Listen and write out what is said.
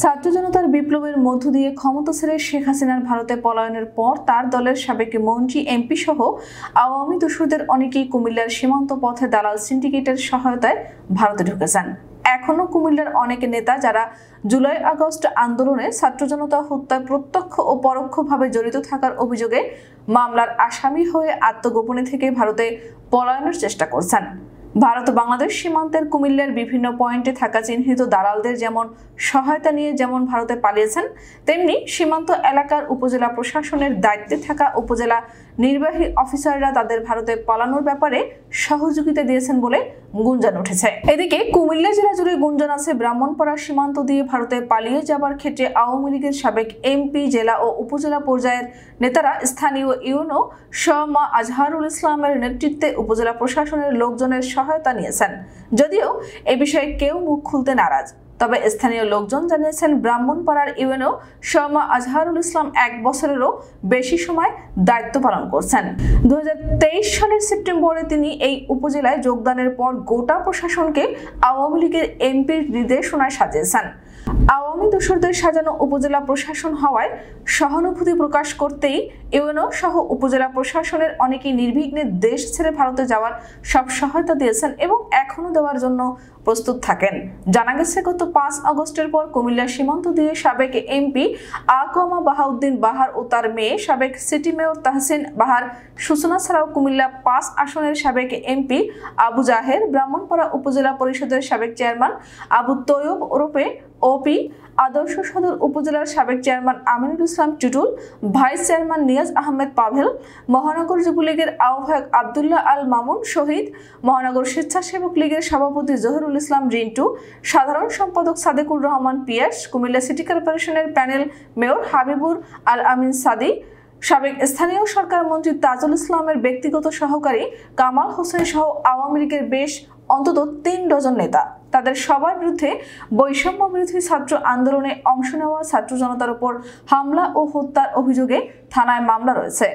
ছাত্র জনতার বিপ্লবের মধ্য দিয়ে ক্ষমতা ছেড়ে শেখ হাসিনার ভারতে পলায়নের পর তার দলের সাবেক মন্ত্রী এমপি সহ আওয়ামী দস্যুদের অনেকেই কুমিল্লার সীমান্ত পথে দালাল সিন্ডিকেটের সহায়তায় ভারতে ঢুকেছেন। এখনো কুমিল্লার অনেক নেতা যারা জুলাই আগস্ট আন্দোলনে ছাত্র জনতা হত্যায় প্রত্যক্ষ ও পরোক্ষভাবে জড়িত থাকার অভিযোগে মামলার আসামি হয়ে আত্মগোপনে থেকে ভারতে পলায়নের চেষ্টা করছেন। ভারত বাংলাদেশ সীমান্তের কুমিল্লার বিভিন্ন পয়েন্টে থাকা চিহ্নিত দালালদের যেমন সহায়তা নিয়ে যেমন ভারতে পালিয়েছেন, তেমনি সীমান্ত এলাকার উপজেলা প্রশাসনের দায়িত্বে থাকা উপজেলা নির্বাহী অফিসাররা তাদের ভারতে পালানোর ব্যাপারে সহযোগিতা দিয়েছেন বলে গুঞ্জন উঠেছে। এদিকে কুমিল্লা জেলা জুড়ে গুঞ্জন আছে ব্রাহ্মণপাড়া সীমান্ত দিয়ে ভারতে পালিয়ে যাবার ক্ষেত্রে আওয়ামী লীগের সাবেক এমপি, জেলা ও উপজেলা পর্যায়ের নেতারা স্থানীয় ইউনো শাহ আজহারুল ইসলামের নেতৃত্বে উপজেলা প্রশাসনের লোকজনের সহায়তা নিয়েছেন। যদিও এ বিষয়ে কেউ মুখ খুলতে নারাজ, তবে স্থানীয় লোকজন জানিয়েছেন ব্রাহ্মণপাড়ার ইউনো শাহ আজহারুল ইসলাম 1 বছরেরও বেশি সময় দায়িত্ব পালন করছেন। 2023 সালের সেপ্টেম্বরে তিনি এই উপজেলায় যোগদানের পর গোটা প্রশাসনকে আওয়ামী লীগের এমপির নির্দেশনায় সাজিয়েছেন। আওয়ামী দোসরদের সাজানো উপজেলা প্রশাসন হওয়ায় সহানুভূতি প্রকাশ করতেই ইউনো সহ উপজেলা প্রশাসনের অনেকেই নির্বিঘ্নে দেশ ছেড়ে ভারতে যাওয়ার সব সহায়তা দিয়েছেন এবং এখনো দেওয়ার জন্য প্রস্তুত থাকেন। জানা গেছে গত 5 আগস্টের পর কুমিল্লা সীমান্ত দিয়ে সাবেক এমপি আকমা বাহাউদ্দিন বাহার ও তার মেয়ে সাবেক সিটি মেয়র তাহসিন বাহার সূচনা ছাড়াও কুমিল্লা 5 আসনের সাবেক এমপি আবু জাহের, ব্রাহ্মণপাড়া উপজেলা পরিষদের সাবেক চেয়ারম্যান আবু তৈয়ব ওরফে ওপি, আদর্শ সদর উপজেলার সাবেক chairman Aminul Islam Tutul, vice chairman Niaz Ahmed Pavel, মহানগর যুবলীগের আহ্বায়ক আব্দুল্লাহ আল মামুন শহীদ, মহানগর স্বেচ্ছাসেবক লীগের সভাপতি জহিরুল ইসলাম রিন্টু, সাধারণ সম্পাদক সাদেকুর রহমান পিয়াস, কুমিল্লা সিটি কর্পোরেশনের প্যানেল মেয়র হাবিবুর আল আমিন সাদি, সাবেক স্থানীয় সরকার মন্ত্রী তাজুল ইসলামের ব্যক্তিগত সহকারী কামাল হোসেন সহ আওয়ামী লীগের বেশ অন্তত 3 ডজন নেতা। তাদের সবার বিরুদ্ধে বৈষম্য বিরোধী ছাত্র আন্দোলনে অংশ নেওয়া ছাত্র জনতার উপর হামলা ও হত্যার অভিযোগে থানায় মামলা রয়েছে।